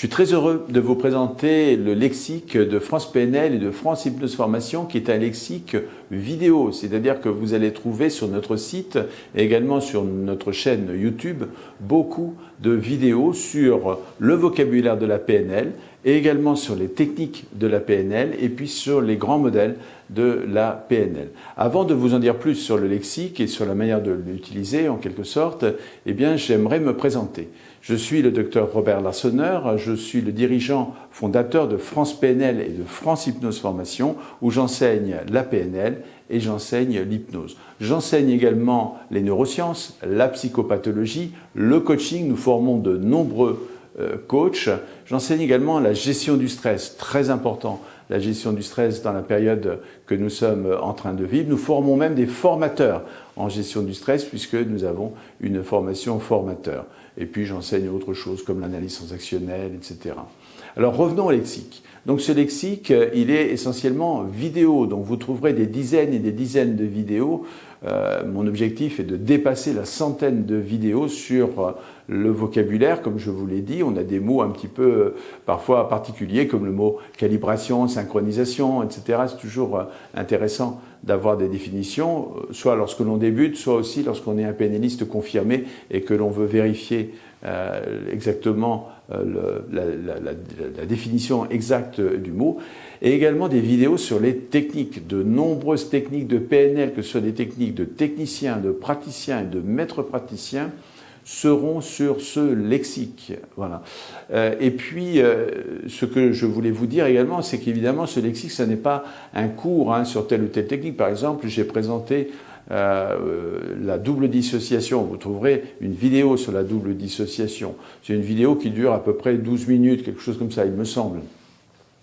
suis très heureux de vous présenter le lexique de France PNL et de France Hypnose Formation qui est un lexique vidéo, c'est-à-dire que vous allez trouver sur notre site et également sur notre chaîne YouTube beaucoup de vidéos sur le vocabulaire de la PNL et également sur les techniques de la PNL et puis sur les grands modèles de la PNL. Avant de vous en dire plus sur le lexique et sur la manière de l'utiliser en quelque sorte, eh bien j'aimerais me présenter. Je suis le docteur Robert Larsonneur, je suis le dirigeant fondateur de France PNL et de France Hypnose Formation où j'enseigne la PNL et j'enseigne l'hypnose. J'enseigne également les neurosciences, la psychopathologie, le coaching, nous formons de nombreux coachs. J'enseigne également la gestion du stress, très important, la gestion du stress dans la période que nous sommes en train de vivre. Nous formons même des formateurs en gestion du stress puisque nous avons une formation formateur. Et puis j'enseigne autre chose comme l'analyse transactionnelle, etc. Alors revenons au lexique. Donc ce lexique, il est essentiellement vidéo, donc vous trouverez des dizaines et des dizaines de vidéos. Mon objectif est de dépasser la centaine de vidéos sur le vocabulaire, comme je vous l'ai dit. On a des mots un petit peu parfois particuliers comme le mot calibration, synchronisation, etc. C'est toujours intéressant d'avoir des définitions, soit lorsque l'on débute, soit aussi lorsqu'on est un PNListe confirmé et que l'on veut vérifier exactement la définition exacte du mot, et également des vidéos sur les techniques, de nombreuses techniques de PNL, que ce soit des techniques de techniciens, de praticiens et de maîtres praticiens, seront sur ce lexique. Voilà. Et puis, ce que je voulais vous dire également, c'est qu'évidemment, ce lexique, ce n'est pas un cours sur telle ou telle technique. Par exemple, j'ai présenté la double dissociation. Vous trouverez une vidéo sur la double dissociation. C'est une vidéo qui dure à peu près 12 minutes, quelque chose comme ça, il me semble.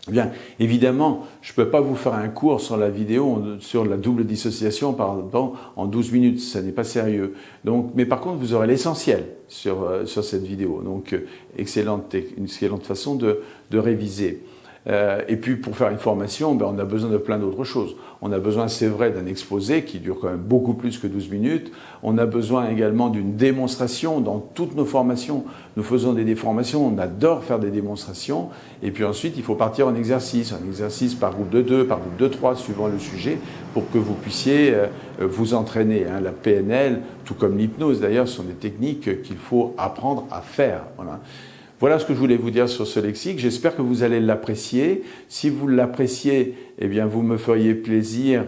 Bien, évidemment, je ne peux pas vous faire un cours sur la vidéo, sur la double dissociation pardon, en 12 minutes, ça n'est pas sérieux. Donc, mais par contre, vous aurez l'essentiel sur cette vidéo. Donc, une excellente façon de réviser. Et puis pour faire une formation, on a besoin de plein d'autres choses. On a besoin, c'est vrai, d'un exposé qui dure quand même beaucoup plus que 12 minutes. On a besoin également d'une démonstration dans toutes nos formations. Nous faisons des formations, on adore faire des démonstrations. Et puis ensuite, il faut partir en exercice par groupe de 2, par groupe de 3, suivant le sujet, pour que vous puissiez vous entraîner. La PNL, tout comme l'hypnose d'ailleurs, sont des techniques qu'il faut apprendre à faire. Voilà. Voilà ce que je voulais vous dire sur ce lexique. J'espère que vous allez l'apprécier. Si vous l'appréciez, eh bien, vous me feriez plaisir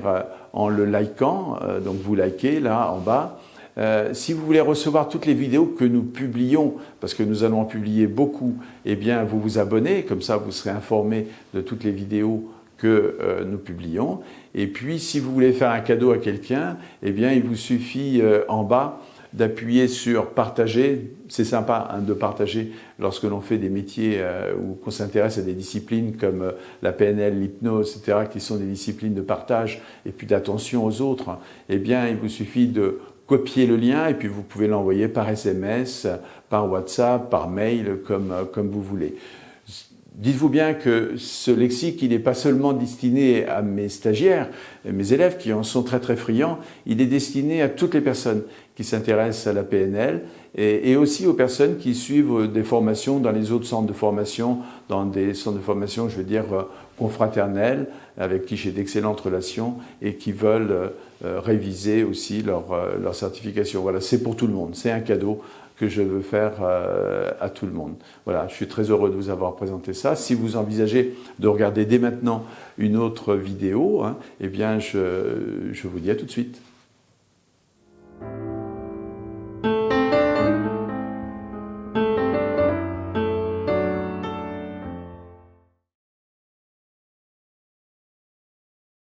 en le likant. Donc, vous likez là en bas. Si vous voulez recevoir toutes les vidéos que nous publions, parce que nous allons en publier beaucoup, eh bien, vous vous abonnez. Comme ça, vous serez informé de toutes les vidéos que nous publions. Et puis, si vous voulez faire un cadeau à quelqu'un, eh bien, il vous suffit en bas d'appuyer sur partager. C'est sympa de partager lorsque l'on fait des métiers ou qu'on s'intéresse à des disciplines comme la PNL, l'hypnose, etc., qui sont des disciplines de partage et puis d'attention aux autres. Eh bien, il vous suffit de copier le lien et puis vous pouvez l'envoyer par SMS, par WhatsApp, par mail, comme vous voulez. Dites-vous bien que ce lexique, il n'est pas seulement destiné à mes stagiaires, mes élèves qui en sont très très friands, il est destiné à toutes les personnes qui s'intéressent à la PNL et aussi aux personnes qui suivent des formations dans les autres centres de formation, dans des centres de formation, je veux dire, confraternels, avec qui j'ai d'excellentes relations et qui veulent réviser aussi leur certification. Voilà, c'est pour tout le monde, c'est un cadeau que je veux faire à tout le monde. Voilà, je suis très heureux de vous avoir présenté ça. Si vous envisagez de regarder dès maintenant une autre vidéo, eh bien, je vous dis à tout de suite.